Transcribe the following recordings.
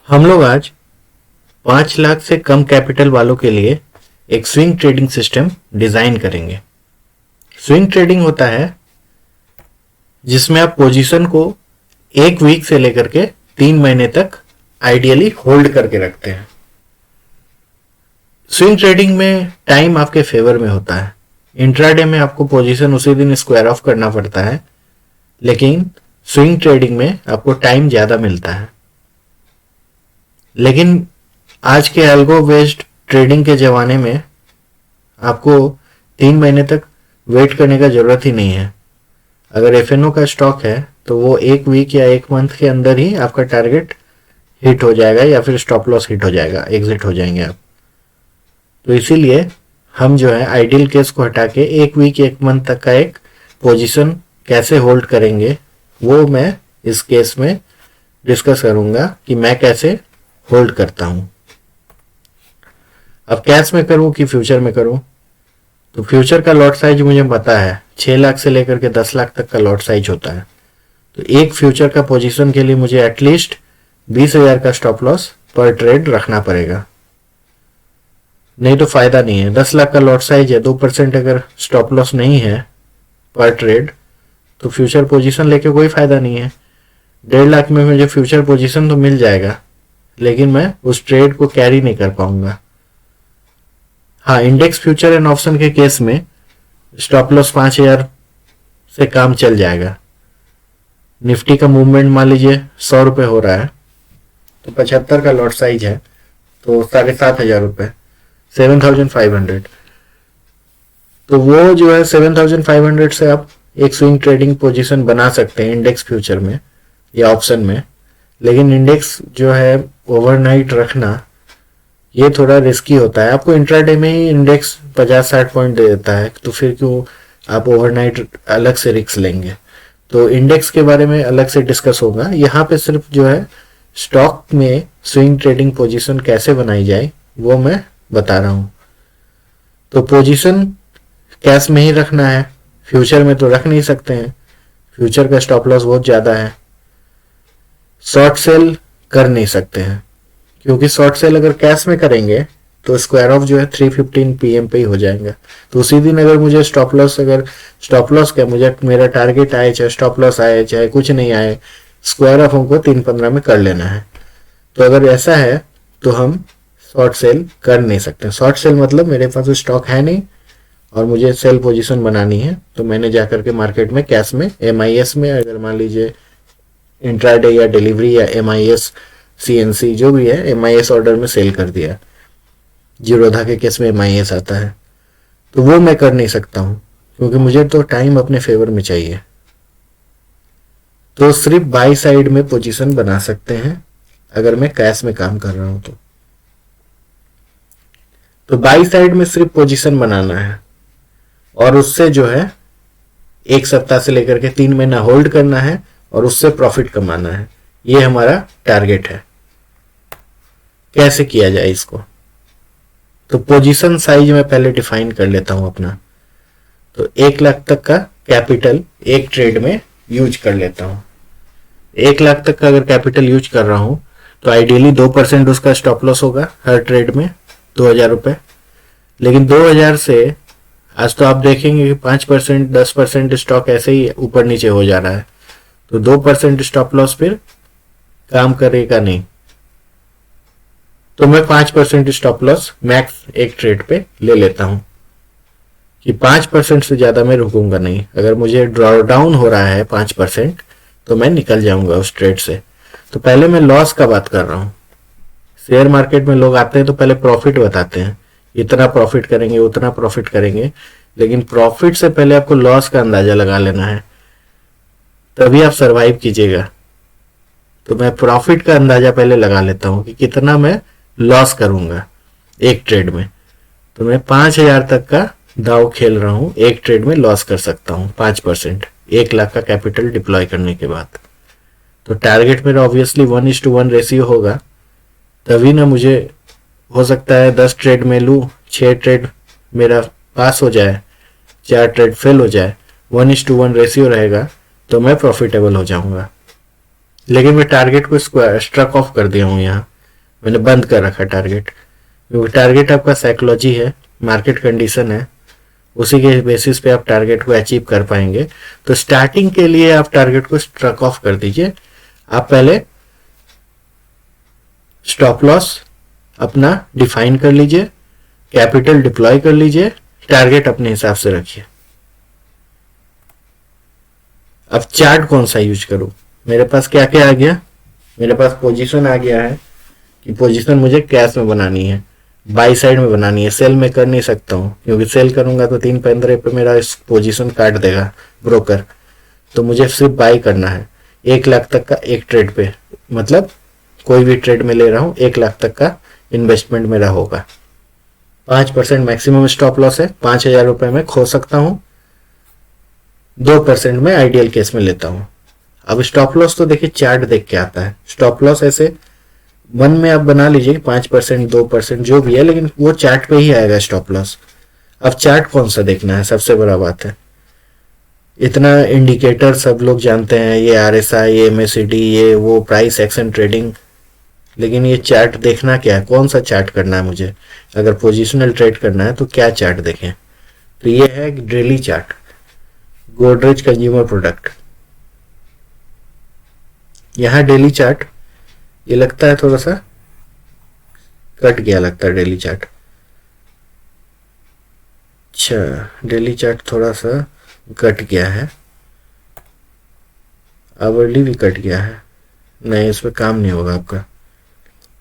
हम लोग आज 5 लाख से कम कैपिटल वालों के लिए एक स्विंग ट्रेडिंग सिस्टम डिजाइन करेंगे। स्विंग ट्रेडिंग होता है जिसमें आप पोजीशन को 1 वीक से लेकर के 3 महीने तक आइडियली होल्ड करके रखते हैं। स्विंग ट्रेडिंग में टाइम आपके फेवर में होता है। इंट्राडे में आपको पोजीशन उसी दिन स्क्वायर ऑफ करना पड़ता है, लेकिन स्विंग ट्रेडिंग में आपको टाइम ज्यादा मिलता है। लेकिन आज के एल्गो बेस्ड ट्रेडिंग के जमाने में आपको 3 महीने तक वेट करने का जरूरत ही नहीं है। अगर एफएनओ का स्टॉक है तो वो 1 वीक या 1 मंथ के अंदर ही आपका टारगेट हिट हो जाएगा या फिर स्टॉप लॉस हिट हो जाएगा, एग्जिट हो जाएंगे आप। तो इसीलिए हम जो है आइडियल केस को हटा के 1 वीक 1 मंथ तक का एक पोजीशन कैसे होल्ड करेंगे वो मैं इस केस में डिस्कस करूंगा कि मैं कैसे होल्ड करता हूं। अब कैश में करूं कि फ्यूचर में करूं, तो फ्यूचर का लॉट साइज मुझे पता है 6 लाख से लेकर के 10 लाख तक का लॉट साइज होता है। तो एक फ्यूचर का पोजीशन के लिए मुझे एटलीस्ट 20,000 का स्टॉप लॉस पर ट्रेड रखना पड़ेगा, नहीं तो फायदा नहीं है। 10 लाख का लॉट साइज है, 2% अगर स्टॉप लॉस नहीं है पर ट्रेड तो फ्यूचर पोजीशन लेके कोई फायदा नहीं है। 1.5 लाख में मुझे फ्यूचर पोजीशन तो मिल जाएगा, लेकिन मैं उस ट्रेड को कैरी नहीं कर पाऊंगा। हाँ, इंडेक्स फ्यूचर एंड ऑप्शन के केस में स्टॉप लॉस 5,000 से काम चल जाएगा। निफ्टी का मूवमेंट मान लीजिए 100 रुपए हो रहा है, तो 75 का लॉट साइज है, तो 7,500 रुपए 7,500। तो वो जो है 7,500 से आप एक स्विंग ट्रेडिंग पोजीशन बना सकते हैं इंडेक्स फ्यूचर में या ऑप्शन में। लेकिन इंडेक्स जो है ओवरनाइट रखना ये थोड़ा रिस्की होता है। आपको इंट्राडे में ही इंडेक्स 50-60 पॉइंट दे देता है, तो फिर क्यों आप ओवरनाइट अलग से रिस्क लेंगे। तो इंडेक्स के बारे में अलग से डिस्कस होगा। यहाँ पे सिर्फ जो है स्टॉक में स्विंग ट्रेडिंग पोजीशन कैसे बनाई जाए वो मैं बता रहा हूँ। तो पोजीशन कैश में ही रखना है, फ्यूचर में तो रख नहीं सकते हैं, फ्यूचर का स्टॉप लॉस बहुत ज्यादा है। शॉर्ट सेल कर नहीं सकते हैं, क्योंकि शॉर्ट सेल अगर कैश में करेंगे तो स्क्वायर ऑफ जो है 3:15 PM पे ही हो जाएगा। तो उसी दिन अगर मुझे स्टॉप लॉस क्या मुझे मेरा टारगेट आए चाहे स्टॉप लॉस आए चाहे कुछ नहीं आए, स्क्वायर ऑफ हमको 3:15 में कर लेना है। तो अगर ऐसा है तो हम शॉर्ट सेल कर नहीं सकते। शॉर्ट सेल मतलब मेरे पास स्टॉक है नहीं और मुझे सेल पोजीशन बनानी है, तो मैंने जाकर के मार्केट में कैश में MIS में, अगर मान लीजिए इंट्राडे या डिलीवरी या MIS CNC जो भी है, MIS ऑर्डर में सेल कर दिया। जीरोधा के केस में MIS आता है, तो वो मैं कर नहीं सकता हूं, क्योंकि मुझे तो टाइम अपने फेवर में चाहिए। तो सिर्फ बाई साइड में पोजीशन बना सकते हैं अगर मैं कैश में काम कर रहा हूं तो बाई साइड में सिर्फ पोजीशन बनाना है और उससे जो है 1 सप्ताह से लेकर के 3 महीना होल्ड करना है और उससे प्रॉफिट कमाना है। ये हमारा टारगेट है। कैसे किया जाए इसको, तो पोजीशन साइज मैं पहले डिफाइन कर लेता हूं अपना। तो 1 लाख तक का कैपिटल एक ट्रेड में यूज कर लेता हूं। 1 लाख तक का अगर कैपिटल यूज कर रहा हूं तो आइडियली 2% उसका स्टॉप लॉस होगा हर ट्रेड में, 2,000 रुपए। लेकिन 2,000 से आज तो आप देखेंगे कि 5% 10% स्टॉक ऐसे ही ऊपर नीचे हो जा रहा है, तो 2% स्टॉप लॉस फिर काम करेगा नहीं। तो मैं 5% स्टॉप लॉस मैक्स एक ट्रेड पे ले लेता हूं कि 5% से ज्यादा मैं रुकूंगा नहीं। अगर मुझे ड्रॉ डाउन हो रहा है 5% तो मैं निकल जाऊंगा उस ट्रेड से। तो पहले मैं लॉस का बात कर रहा हूं। शेयर मार्केट में लोग आते हैं तो पहले प्रॉफिट बताते हैं, इतना प्रॉफिट करेंगे उतना प्रॉफिट करेंगे, लेकिन प्रॉफिट से पहले आपको लॉस का अंदाजा लगा लेना है, तभी आप सरवाइव कीजिएगा। तो मैं प्रॉफिट का अंदाजा पहले लगा लेता हूं कि कितना मैं लॉस करूंगा एक ट्रेड में। तो मैं 5,000 तक का दाव खेल रहा हूं, एक ट्रेड में लॉस कर सकता हूं 5%, 1 लाख का कैपिटल डिप्लॉय करने के बाद। तो टारगेट मेरा ऑब्वियसली 1:1 रेशियो होगा, तभी ना मुझे हो सकता है 10 ट्रेड में लूं, 6 ट्रेड मेरा पास हो जाए, 4 ट्रेड फेल हो जाए, 1:1 रेशियो रहेगा तो मैं प्रॉफिटेबल हो जाऊंगा। लेकिन मैं टारगेट को स्ट्रक ऑफ कर दिया हूं यहाँ मैंने बंद कर रखा टारगेट, क्योंकि टारगेट आपका साइकोलॉजी है, मार्केट कंडीशन है, उसी के बेसिस पे आप टारगेट को अचीव कर पाएंगे। तो स्टार्टिंग के लिए आप टारगेट को स्ट्रक ऑफ कर दीजिए। आप पहले स्टॉप लॉस अपना डिफाइन कर लीजिए, कैपिटल डिप्लॉय कर लीजिए, टारगेट अपने हिसाब से रखिए। अब चार्ट कौन सा यूज करूं? मेरे पास क्या क्या आ गया? मेरे पास पोजीशन आ गया है कि पोजीशन मुझे कैश में बनानी है, बाई साइड में बनानी है, सेल में कर नहीं सकता हूं, क्योंकि सेल करूंगा तो 3.15 पे मेरा इस पोजीशन काट देगा ब्रोकर। तो मुझे सिर्फ बाई करना है 1 लाख तक का एक ट्रेड पे, मतलब कोई भी ट्रेड में ले रहा हूं 1 लाख तक का इन्वेस्टमेंट मेरा होगा। 5% मैक्सिमम स्टॉप लॉस है, 5,000 रुपए में खो सकता हूं, 2% में आइडियल केस में लेता हूं। अब स्टॉप लॉस तो देखिए चार्ट देख के आता है। स्टॉप लॉस ऐसे मन में आप बना लीजिए 5% 2% जो भी है, लेकिन वो चार्ट पे ही आएगा स्टॉप लॉस। अब चार्ट कौन सा देखना है, सबसे बड़ा बात है। इतना इंडिकेटर सब लोग जानते हैं, ये RSI, ये MACD, ये वो प्राइस एक्शन ट्रेडिंग, लेकिन ये चार्ट देखना क्या है, कौन सा चार्ट करना है मुझे? अगर पोजिशनल ट्रेड करना है तो क्या चार्ट देखें? तो ये है daily chart, Godrej consumer product. यहाँ डेली चार्ट ये लगता है थोड़ा सा कट गया, लगता है डेली चार्ट। अच्छा, डेली चार्ट थोड़ा सा कट गया है, आवरली भी कट गया है। नहीं, इस पर काम नहीं होगा आपका।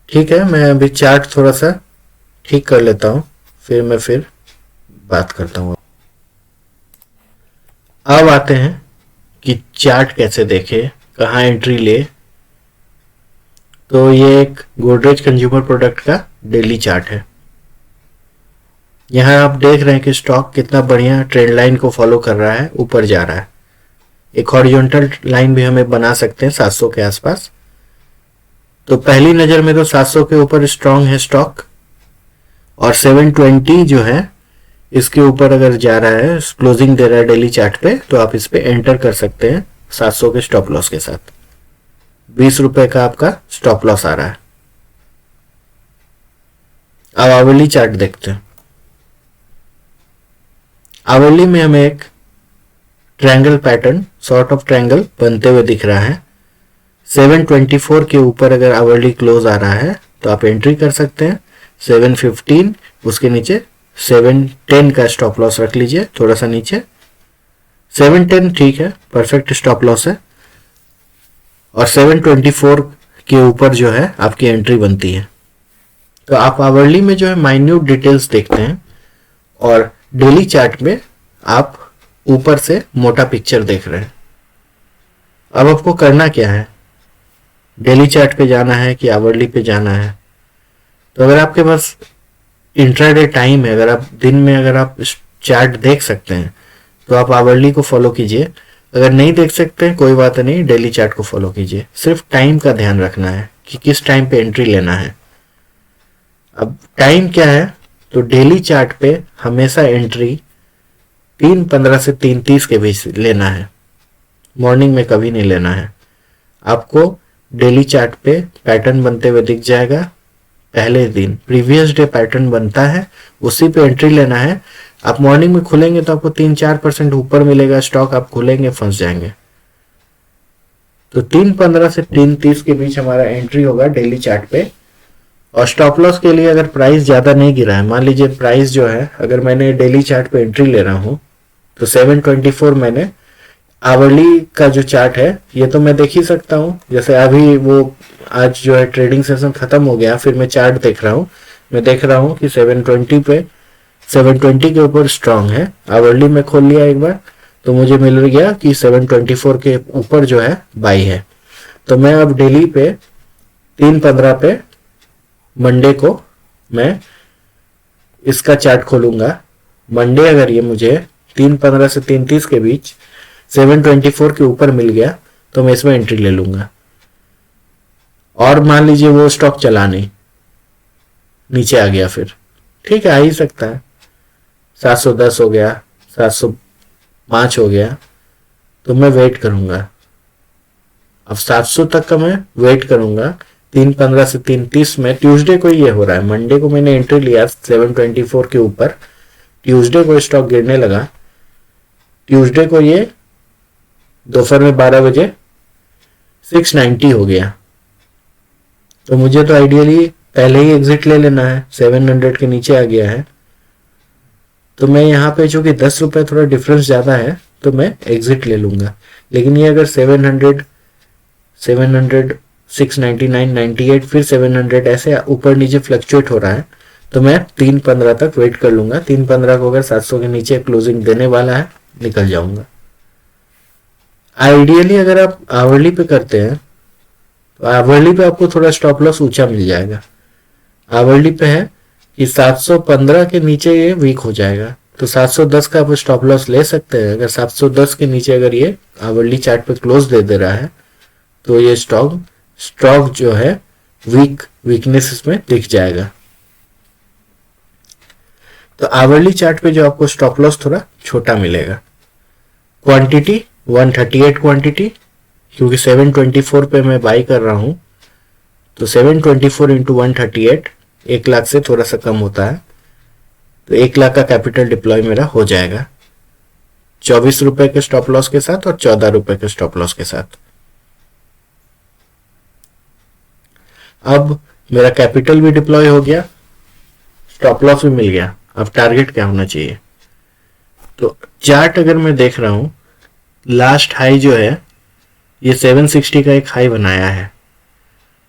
ठीक है, मैं अभी चार्ट थोड़ा सा ठीक कर लेता हूँ, फिर बात करता हूँ। अब आते हैं कि चार्ट कैसे देखे, कहाँ एंट्री ले। तो ये एक गोदरेज कंज्यूमर प्रोडक्ट का डेली चार्ट है। यहाँ आप देख रहे हैं कि स्टॉक कितना बढ़िया ट्रेंड लाइन को फॉलो कर रहा है, ऊपर जा रहा है। एक हॉरिजॉन्टल लाइन भी हमें बना सकते हैं 700 के आसपास। तो पहली नजर में तो 700 के ऊपर स्ट्रांग है स्टॉक, और 720 जो है इसके ऊपर अगर जा रहा है, क्लोजिंग दे रहा है डेली चार्ट पे, तो आप इस पे एंटर कर सकते हैं 700 के स्टॉप लॉस के साथ। 20 रुपए का आपका स्टॉप लॉस आ रहा है। अब आवरली चार्ट देखते हैं। आवरली में हमें एक triangle pattern, sort of triangle बनते हुए दिख रहा है। 724 के ऊपर अगर आवरली क्लोज आ रहा है तो आप एंट्री कर सकते हैं। 715, उसके नीचे 710 का स्टॉप लॉस रख लीजिए, थोड़ा सा नीचे। 710 ठीक है, परफेक्ट स्टॉप लॉस है। और 724 के ऊपर जो है आपकी एंट्री बनती है। तो आप आवरली में जो है माइन्यूट डिटेल्स देखते हैं, और डेली चार्ट में आप ऊपर से मोटा पिक्चर देख रहे हैं। अब आपको करना क्या है, डेली चार्ट पे जाना है कि आवरली पे जाना है? तो अगर आपके पास इंट्राडे टाइम है, अगर आप दिन में अगर आप चार्ट देख सकते हैं तो आप आवरली को फॉलो कीजिए। अगर नहीं देख सकते कोई बात नहीं, डेली चार्ट को फॉलो कीजिए। सिर्फ टाइम का ध्यान रखना है कि किस टाइम पे एंट्री लेना है। अब टाइम क्या है, तो डेली चार्ट पे हमेशा एंट्री 3:15 से 3:30 के बीच लेना है, मॉर्निंग में कभी नहीं लेना है। आपको डेली चार्ट पे पैटर्न बनते हुए दिख जाएगा। पहले दिन प्रीवियस डे पैटर्न बनता है, उसी पे एंट्री लेना है। आप मॉर्निंग में खुलेंगे तो आपको 3-4% ऊपर मिलेगा स्टॉक, आप खुलेंगे फंस जाएंगे। तो 3:15 से 3:30 के बीच हमारा एंट्री होगा डेली चार्ट पे। और स्टॉप लॉस के लिए अगर प्राइस ज्यादा नहीं गिरा है, मान लीजिए प्राइस जो है, अगर मैंने डेली चार्ट पे एंट्री ले रहा हूं तो 724 मैंने आवरली का जो चार्ट है ये तो मैं देख ही सकता हूं। जैसे अभी वो आज जो है ट्रेडिंग सेशन खत्म हो गया, फिर मैं चार्ट देख रहा हूं, मैं देख रहा हूं कि 720 पे 720 के ऊपर स्ट्रांग है। आवरली में खोल लिया एक बार तो मुझे मिल गया कि 724 के ऊपर जो है बाई है। तो मैं अब डेली पे 3:15 पे मंडे को मैं इसका चार्ट खोलूंगा। मंडे अगर ये मुझे 3:15 से 3:30 के बीच 724 के ऊपर मिल गया तो मैं इसमें एंट्री ले लूंगा। और मान लीजिए वो स्टॉक चला नहीं, नीचे आ गया, फिर ठीक है, आ ही सकता है। 710 हो गया, 705 हो गया, तो मैं वेट करूंगा। अब 700 तक का मैं वेट करूंगा, 3:15 से 3:30 में ट्यूसडे को ये हो रहा है। मंडे को मैंने एंट्री लिया 724 के ऊपर, ट्यूसडे को स्टॉक गिरने लगा। ट्यूसडे को ये दोपहर में 12 बजे 690 हो गया। तो मुझे तो आइडियली पहले ही एग्जिट ले लेना है, 700 के नीचे आ गया है। तो मैं यहाँ पे चूंकि 10 रुपए थोड़ा डिफरेंस ज्यादा है तो मैं एग्जिट ले लूंगा। लेकिन ये अगर 700 699 98 फिर 700 ऐसे ऊपर नीचे फ्लक्चुएट हो रहा है तो मैं 3:15 तक वेट कर लूंगा। 3:15 को अगर 700 के नीचे क्लोजिंग देने वाला है निकल जाऊंगा। आइडियली अगर आप आवरली पे करते हैं तो आवरली पे आपको थोड़ा स्टॉप लॉस ऊंचा मिल जाएगा। आवरली पे है कि 715 के नीचे ये वीक हो जाएगा तो 710 का आप स्टॉप लॉस ले सकते हैं। अगर 710 के नीचे अगर ये आवरली चार्ट पे क्लोज दे रहा है तो ये स्टॉक जो है वीकनेस इसमें दिख जाएगा। तो आवरली चार्ट पे जो आपको स्टॉप लॉस थोड़ा छोटा मिलेगा। क्वांटिटी 138 क्वांटिटी, क्योंकि 724 पे मैं बाई कर रहा हूं तो 724 इंटू 138 1 लाख से थोड़ा सा कम होता है तो 1 लाख का कैपिटल डिप्लॉय मेरा हो जाएगा 24 रुपए के स्टॉप लॉस के साथ और 14 रुपए के स्टॉप लॉस के साथ। अब मेरा कैपिटल भी डिप्लॉय हो गया, स्टॉप लॉस भी मिल गया। अब टारगेट क्या होना चाहिए? तो चार्ट अगर मैं देख रहा हूं, लास्ट हाई जो है ये 760 का एक हाई बनाया है।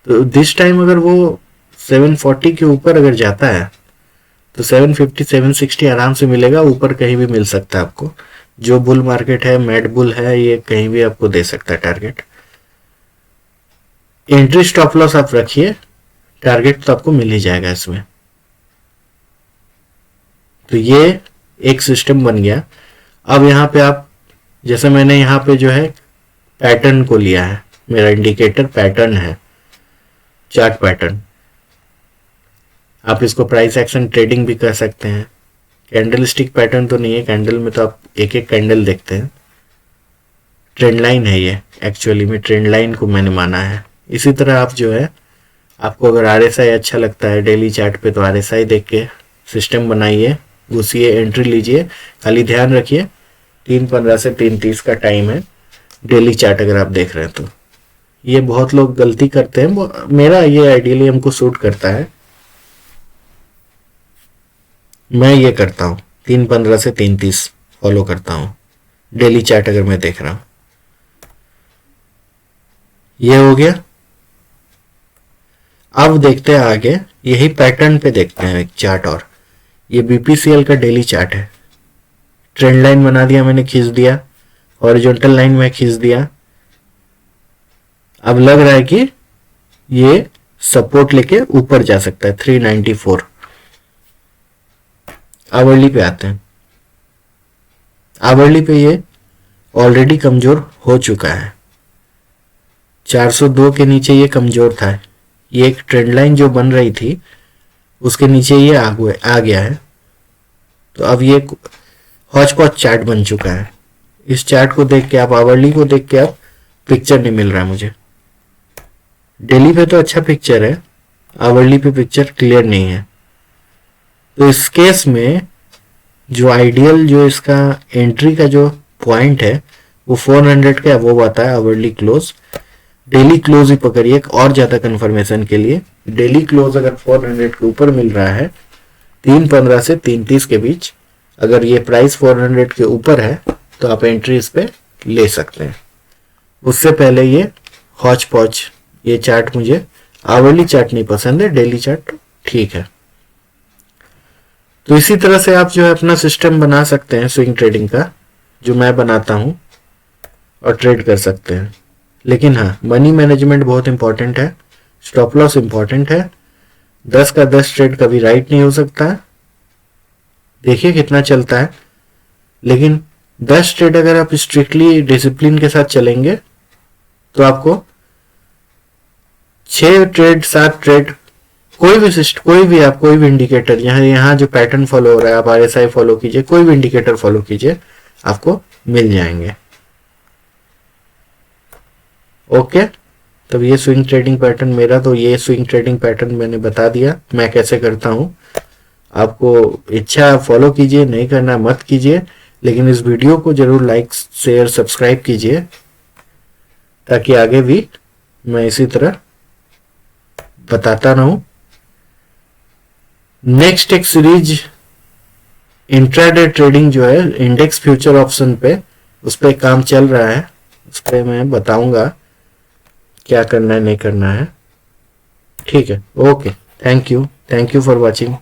तो दिस टाइम अगर वो 740 के ऊपर अगर जाता है तो 750 760 आराम से मिलेगा। ऊपर कहीं भी मिल सकता है आपको। जो बुल मार्केट है, मैड बुल है, ये कहीं भी आपको दे सकता है टारगेट। एंट्री स्टॉप लॉस आप रखिए, टारगेट तो आपको मिल ही जाएगा इसमें। तो ये एक सिस्टम बन गया। अब यहाँ पे आप, जैसे मैंने यहाँ पे जो है पैटर्न को लिया है, मेरा इंडिकेटर पैटर्न है, चार्ट पैटर्न। आप इसको प्राइस एक्शन ट्रेडिंग भी कर सकते हैं। कैंडल स्टिक पैटर्न तो नहीं है, कैंडल में तो आप एक एक कैंडल देखते हैं। ट्रेंड लाइन है ये, एक्चुअली में ट्रेंड लाइन को मैंने माना है। इसी तरह आप जो है, आपको अगर आरएसआई अच्छा लगता है डेली चार्ट पे तो आरएसआई देख के सिस्टम बनाइए, घुसिए, एंट्री लीजिए। खाली ध्यान रखिए 3:15 से 3:30 का टाइम है डेली चार्ट अगर आप देख रहे हैं तो। ये बहुत लोग गलती करते हैं, मेरा ये आइडियली हमको सूट करता है। मैं ये करता हूँ 3:15 से 3:30 फॉलो करता हूँ डेली चार्ट अगर मैं देख रहा हूं। ये हो गया। अब देखते हैं आगे, यही पैटर्न पे देखते हैं एक चार्ट और। ये बीपीसीएल का डेली चार्ट है। ट्रेंड लाइन बना दिया मैंने, खींच दिया, हॉरिजॉन्टल लाइन में खींच दिया। अब लग रहा है कि ये सपोर्ट लेके ऊपर जा सकता है 394। आवरली पे आते हैं। आवरली पे ये ऑलरेडी कमजोर हो चुका है। 402 के नीचे ये कमजोर था। ये एक ट्रेंड लाइन जो बन रही थी उसके नीचे ये आ गया है। तो अब ये हॉच पॉच चार्ट बन चुका है। इस चार्ट को देख के आप, आवरली को देख के आप, पिक्चर नहीं मिल रहा है मुझे। डेली पे तो अच्छा पिक्चर है, आवरली पे पिक्चर क्लियर नहीं है। तो इस केस में जो आइडियल, जो इसका एंट्री का जो पॉइंट है वो 400 का वो आता है आवरली क्लोज। डेली क्लोज ही पकड़िए और ज्यादा कंफर्मेशन के लिए। डेली क्लोज अगर 400 के ऊपर मिल रहा है 3:15 से 3:30 के बीच, अगर ये प्राइस 400 के ऊपर है तो आप एंट्री इस पे ले सकते हैं। उससे पहले ये हॉच पॉच, ये चार्ट मुझे, आवरली चार्ट नहीं पसंद है, डेली चार्ट ठीक है। तो इसी तरह से आप जो है अपना सिस्टम बना सकते हैं स्विंग ट्रेडिंग का, जो मैं बनाता हूं, और ट्रेड कर सकते हैं। लेकिन हाँ, मनी मैनेजमेंट बहुत इंपॉर्टेंट है, स्टॉप लॉस इंपॉर्टेंट है। 10 का 10 ट्रेड कभी राइट नहीं हो सकता है। देखिए कितना चलता है, लेकिन 10 ट्रेड अगर आप स्ट्रिक्टली डिसिप्लिन के साथ चलेंगे तो आपको 6 ट्रेड 7 ट्रेड, कोई भी आप कोई भी इंडिकेटर, यहाँ जो पैटर्न फॉलो हो रहा है, आप आरएसआई फॉलो कीजिए, कोई भी इंडिकेटर फॉलो कीजिए, आपको मिल जाएंगे। ओके, तब ये स्विंग ट्रेडिंग पैटर्न मेरा, तो ये स्विंग ट्रेडिंग पैटर्न मैंने बता दिया मैं कैसे करता हूँ। आपको इच्छा फॉलो कीजिए, नहीं करना मत कीजिए, लेकिन इस वीडियो को जरूर लाइक शेयर सब्सक्राइब कीजिए ताकि आगे भी मैं इसी तरह बताता रहूं। नेक्स्ट एक सीरीज इंट्राडे ट्रेडिंग जो है इंडेक्स फ्यूचर ऑप्शन पे, उस पर काम चल रहा है, उस पर मैं बताऊंगा क्या करना है नहीं करना है। ठीक है, okay, thank you for watching.